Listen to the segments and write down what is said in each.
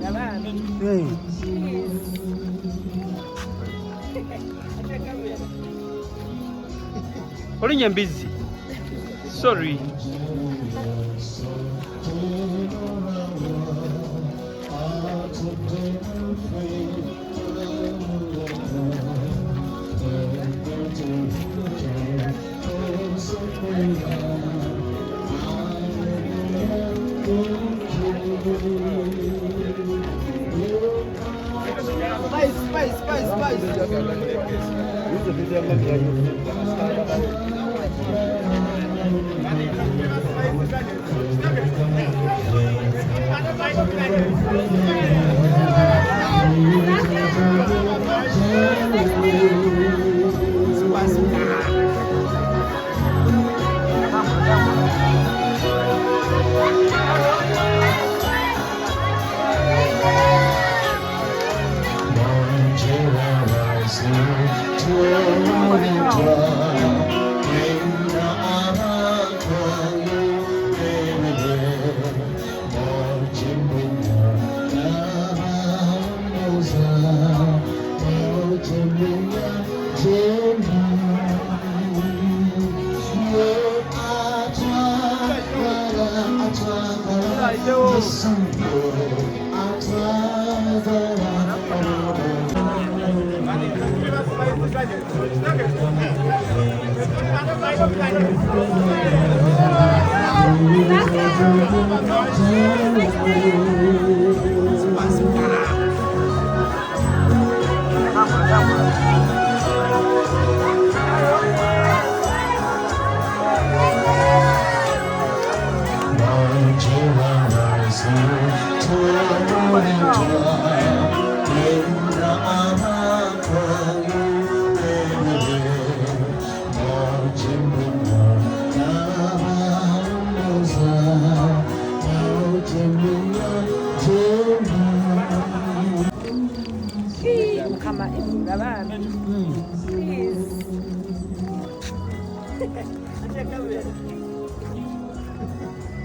Hey. Olinya Mbizzi. Sorry.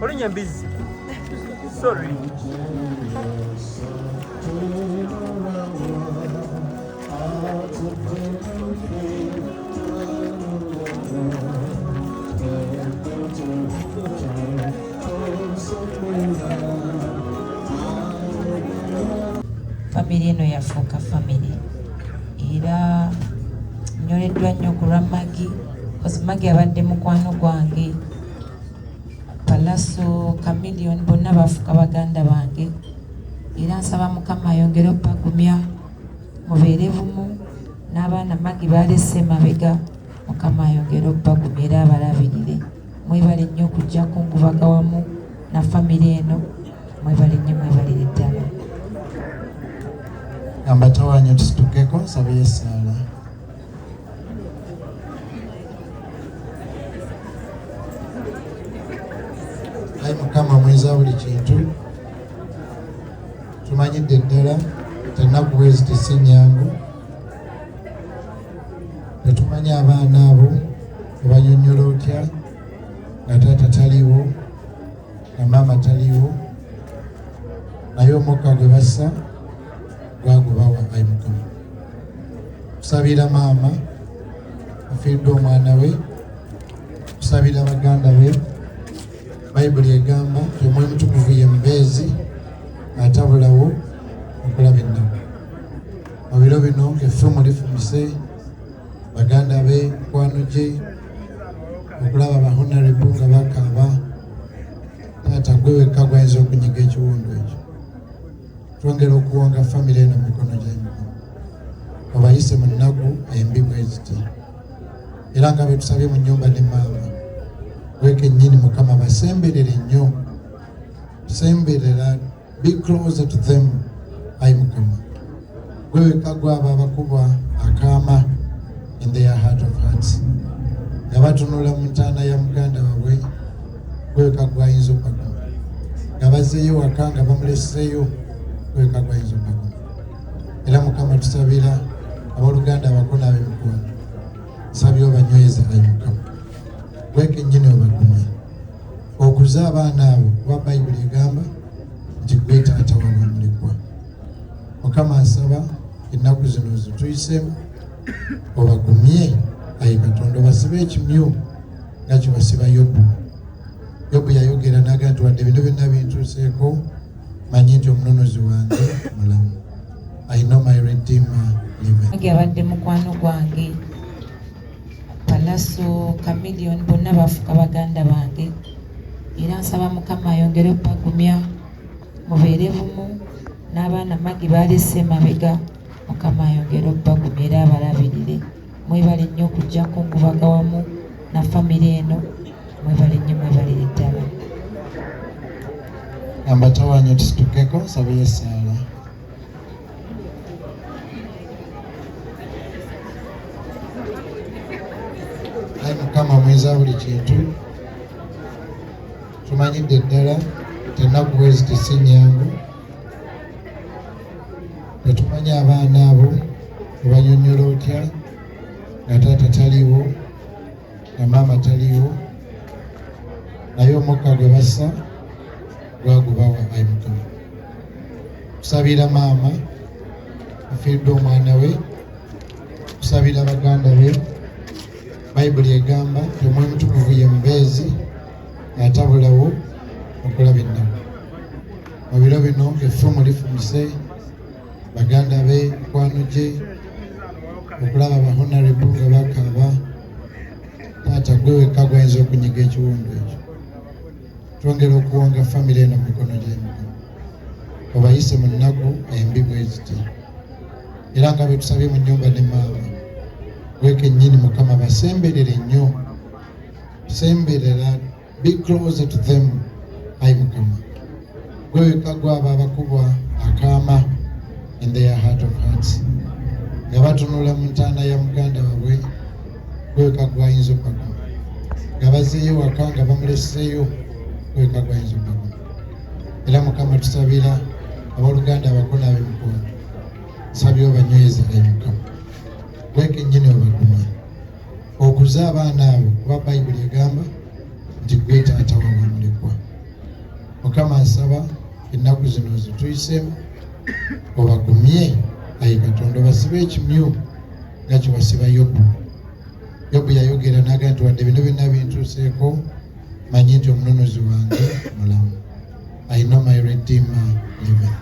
Olinya Mbizzi. Sorry. Family eno yafuuka family era nyoleddwa nnyo kulwa Maggie kozi Maggie abadde mukwano gwange Palaso Chameleon bonna bafuuka baganda bange era nsaba Mukama ayongere obbagumya mubeere bumu n'abaana Maggie balese mabega Mukama ayongere obbagumya era abalabirire mwebale nnyo okujja kungubaga wamu na family eno mwebale nnyo mwebalire ddala Ambatawanyo tusitukeko nsabe esaala. Ayi Mukama mweza buli kintu tumanyidde ddala ennaku bwezi tesi nnyangu tetumanya abaana abo obanyonnyola otya nga taata taliwo na maama taliwo naye omukka gwe bassa gwagubawa Ayi Mukama tusabira maama afiiridde omwana we tusabira baganda be Bayibuli egamba nti Omwoyo Mutukuvu ye mubeezi atabulawo okulaba ennaku mu biro bino ng'effumu lifumise baganda be mukwano gye okulaba abahonorable nga bakaaba taata gwe wekka gwayinza okunyiga ekiwundu ekyo twongera okuwonga famire eno mu mikono gya Mukama obayise mu nnaku embi bwe ziti era nga bwe tusabye mu nnyumba ne maama wekennyini Mukama basemberere nnyo semberera be closer to them Ayi Mukama gwe wekka gwaba abakubwa akaama in their heart of hearts nga batunula mu ntaana ya muganda waabwe gwe wekka gwayinza obbaguma nga bazzeeyo waka nga bamuleseeyo gwe wekka gwayinza obbaguma era Mukama tusabira abooluganda abakona ab'emikwano nsabye obanyweza Ayi Mukama wekennyini obagume okuza abaana abo kuba Bayibuli egamba nti gwe taata wabamulekwa Mukama asaba ennaku zino zituyisemu obagumye ayi Katonda basibe ekimyu nga kibasiba Yobu. Yobu yayogera naga nti wadde bino byonna bintuuseeko manyi nti omunonozi wange mulamu. I know my Redeemer liveth. Abadde mukwano gwange Palaso Chameleon bonna bafuka baganda bange era nsaba Mukama ayongere okubagumya mubeere bumu n'abaana Magi balese emabega Mukama ayongere okubagumya era abalabirire. Mwebale nnyo okujjako ngubaga wamu na famire eno, mwebale nnyo, mwebalire ddala. Ambatawanyo tusitukeko nsabe y'essaala. Ayi Mukama mwiza buli kintu, tumanyidde ddala ennaku bwezi tesi nnyangu. Tetumanyi abaana abo obanyonnyola otya nga taata taliwo na maama taliwo, naye omukka gwe bassa gwagubawa. Ayi Mukama, tusabira maama afiiridde omwana we, tusabira baganda be. Bayibuli egamba nti Omwoyo Mutukuvu ye mubeezi atabulawo okulaba ennaku. Mu biro bino effumu lifumise baganda be, mikwano gye, okulaba abahonorable nga bakaaba. Taata gwe wekka gwayinza okunyiga ekiwundu ekyo. Twongera okuwonga famire eno mu mikono gye Mukama, obayise mu nnaku embi bwe ziti, era nga bwe tusabye mu nnyumba ne maama gwe kennyini Mukama basemberere nnyo, semberera, be closer to them. Ayi Mukama, gwe wekka gwaba abakubwa akaama in their heart of hearts, nga batunula mu ntaana ya muganda waabwe, gwe wekka gwayinza okubaguma. Nga bazeeyo waka nga bamuleseeyo, gwe wekka gwayinza okubaguma. Era Mukama tusabira abooluganda abakona ab'emikono, nsabye obanyweze. Ayi Mukama, gwe kennyini obagumye okuza abaana abo, kuba Bayibuli egamba nti gwe taata w'abamulekwa. Mukama asaba ennaku zino zituyisemu obagumye. Ayi Katonda basibe ekimyu nga kibasiba Yobu. Yobu yayogera naga nti wadde bino byonna bintuuseeko manyi nti omunonozi wange mulamu. I know my Redeemer liveth.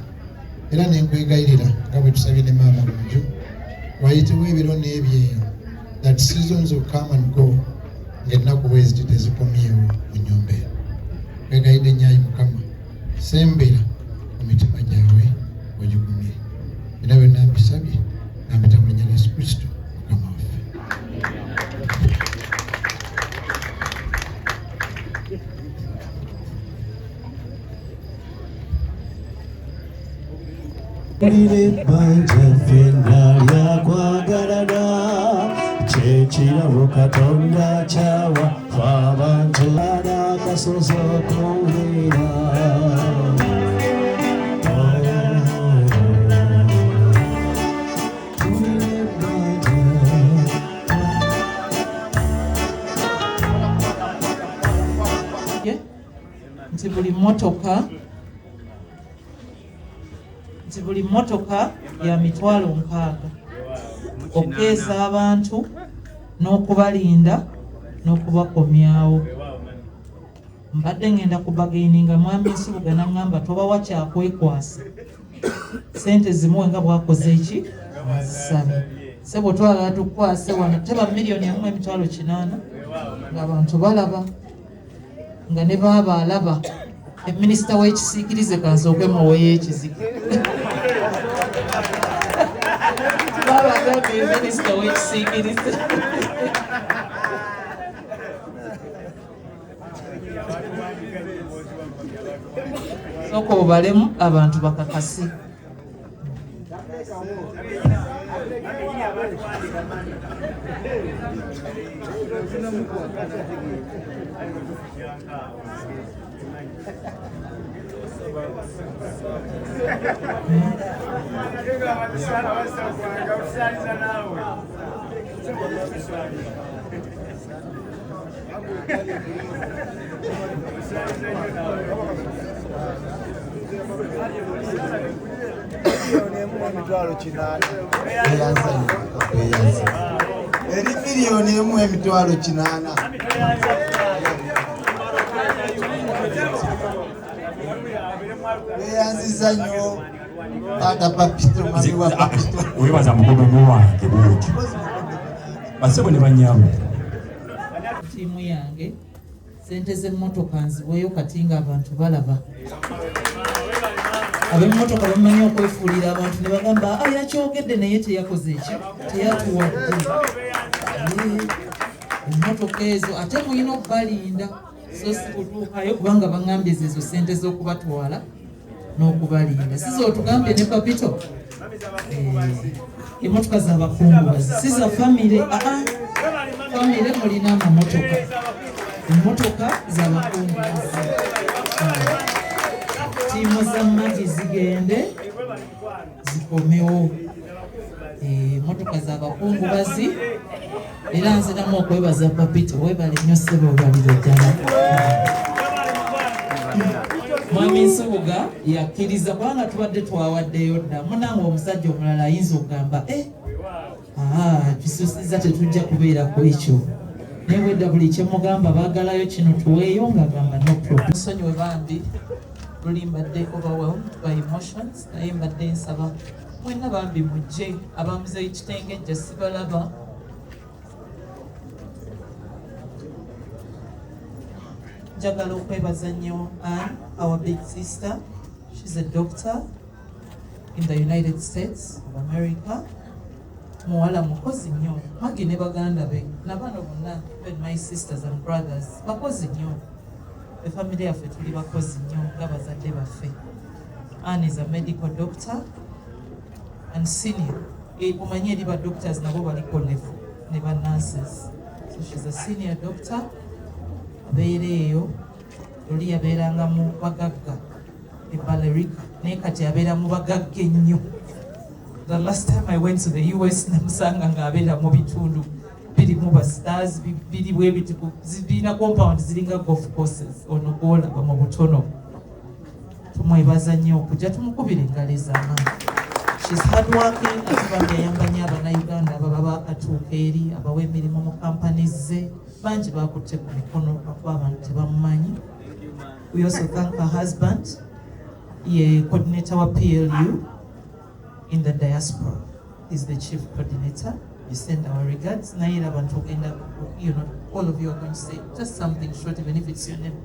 Era nenkwegayirira nga bwe tusabye ne maama munju, wayitewo ebiro n'ebyeyo, that seasons will come and go, ng'ennaku bwe ziti tezikomyewo mu nnyumba eno. Kwegayidde nnyo Ayi Mukama, sembera mu mitima gyabwe ogigumire. Era byonna mbisabye nambita mu linnya lya Yesu Kristo Mukama waffe. Lire banja fena lyakwagalana kyekirabo Katonda kyawa abantu n'akasozi okuwulira. Nti buli mmotoka ya mitwalo 6 okukeeza abantu n'okubalinda n'okubakomyawo. Mbadde ngenda kubagaininga mwami Nsubuga n'angamba tobawa kyakwekwasa, sente zimuwe nga bwakoze eki azisabye. Sebo twagala tukwase wano teba $1,800,000 ng'abantu balaba nga ne baba alaba minisita w'ekisiikirize kansooke muweeyo ekizigo. Baba agambye minisita w'ekisiikirize. Sooka obalemu abantu bakakasi. eri miliyoni emu emitwalo 8. Beyanziza nnyo taata Papito mami wa Papito. Webaza mugogo wange buti. Basebo ne banyabo. Tiimu yange sente z'emmotoka nziweeyo kati nga abantu balaba. Ab'emmotoka bamanyi okwefuulira abantu ne bagamba yakyogedde naye teyakoze eki teyatuwadde. Emmotoka ezo ate mulina okubalinda so si kutuukayo kubanga baŋŋambye ezo sente z'okubatwala n'okubalinda. Sizo otugambye ne Papito emmotoka z'abakungubazi si za famire. Famire mulina amamotoka, emmotoka z'abakungubazi. Tiimu za magi zigende zikomewo, emmotoka z'abakungubazi. Era nziramu okwebaza Papito, webale nnyo ssebo obalire ddala. Mwami Nsubuga yakkiriza kubanga tubadde twawaddeyo dda. Munange omusajja omulala ayinza okugamba kisusiza tetujja kubeerako ekyo. Naye bwedda buli kyemugamba baagalayo kino tuweeyo ng'agamba no problem. Nsonyiwe bambi luli mbadde overwhelmed by emotions naye mbadde nsaba mwenna bambi mujje abamuzeeyi kitengejja sibalaba. Njagala okwebaza nnyo Anne, our big sister. She's a doctor in the United States of America. Muwala mukozi nnyo. Magi ne baganda be nabano bonna, even my sisters and brothers, bakozi nnyo. Efamily yaffe tuli bakozi nnyo nga bazadde baffe. Anne is a medical doctor and senior. Omanyi eri ba doctors nabo baliko level ne ba nurses. So she's a senior doctor. Abeera eyo oli yabeeranga mu bagagga e Balearica naye kati abeera mu bagagga ennyo. The last time I went to the US namusanga ng'abeera mu bitundu birimu ba stars biri bwe bitiku zirina compound ziringa golf courses ono gwolaba mu butono. Tumwebaza nnyo okujja tumukubira engalo ez'amaanyi. She's hardworking atubanga yayamba nnyo Abannayuganda ababa baakatuuka eri abawa emirimu mu companies ze. Banji bakutte ku mikono lwakuba abantu tebamumanyi. We also thank her husband, ye coordinator wa PLU in the diaspora. He's the chief coordinator. We send our regards. Naira abantu ogenda, all of you are going to say just something short, even if it's your name.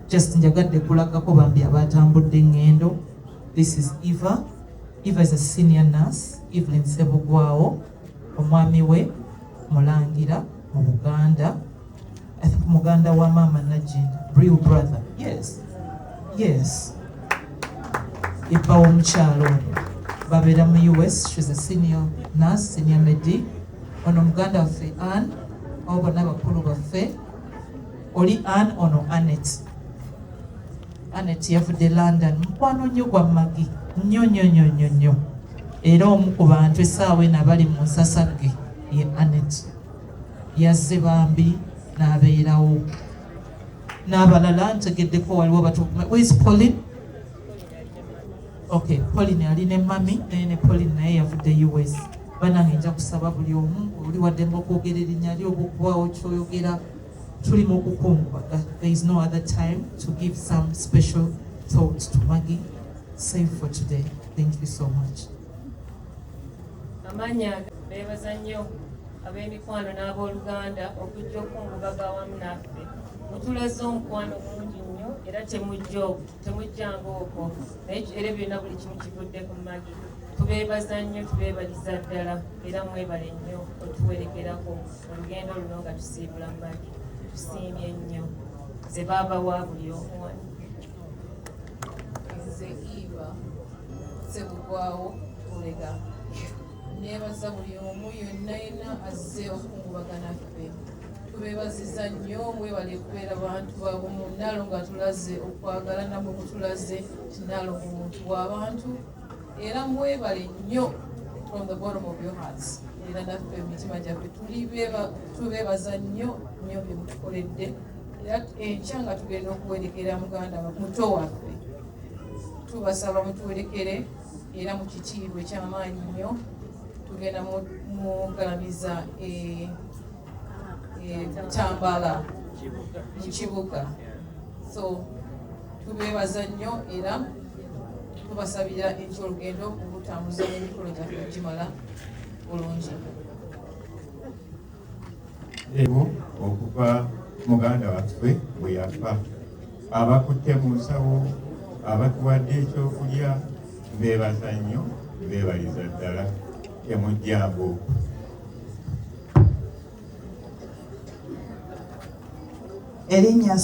Just njagadde kulagako bambi abatambudde engendo. This is Eva. Eva is a senior nurse. Evelyn Sebugwawo, omwami we Mulangira mu Buganda. I think Muganda wa mama Najinda, real brother. Yes. Ipa omukyalo babeera mu US. She's a senior nurse, senior medic. Ono muganda waffe Anne, abo bonna bakulu baffe. Oli Anne, ono Annette. Annette yavudde London. Mukwano nnyo gwa Magi. Nnyo. Era omu ku bantu essaawa eno abali mu nsasagge ye Annette. Yazze bambi n'abeerawo. N'abalala ntegeddeko waliwo batu. Where's Pauline? Okay, Pauline ali ne mami naye ne Pauline naye yavudde US. Banange nja kusaba buli omu oli waddemba okwogera erinnya lyo oba okubaawo kyoyogera tuli mu kukungubaga. There is no other time to give some special thoughts to Maggie. Save for today. Thank you so much. Amanya bebaza nnyo ab'emikwano n'abooluganda okujja okungubaga awamu naffe. Mutulaze omukwano mungi nnyo era temujjanga okwo naye era byonna buli kimu kivudde ku Maggie. Tubeebaza nnyo, tubeebaliza ddala era mwebale nnyo otuwerekerako olugendo luno nga tusiibula Maggie. Tusiimye nnyo ze baabawa buli omu. Nze Eva Sebugwawo Olega. Neebaza buli omu yonna azze okungubaga naffe. Tubeebaziza nnyo mwebale kubeera bantu babumu. Nalo nga tulaze okwagala namwe mutulaze kinalo mu muntu w'abantu. Era mwebale nnyo from the bottom of your hearts. Era naffe emitima gyaffe tubeebaza nnyo bye mutukoledde. Era enkya nga tugenda okuwerekera muganda muto waffe. tubasaba mutuwerekere era mu kitiibwa eky'amaanyi nnyo tugenda mugalamiza Tambala mu kibuga. So tubeebaza nnyo era tubasabira nti olugendo okutambuza n'emikolo gyaffe okimala bulungi. Okuva muganda waffe bwe yafa, abakutte mu nsawo, abatuwadde ekyokulya, beebaza nnyo, beebaliza ddala, temujjangu. Erinnya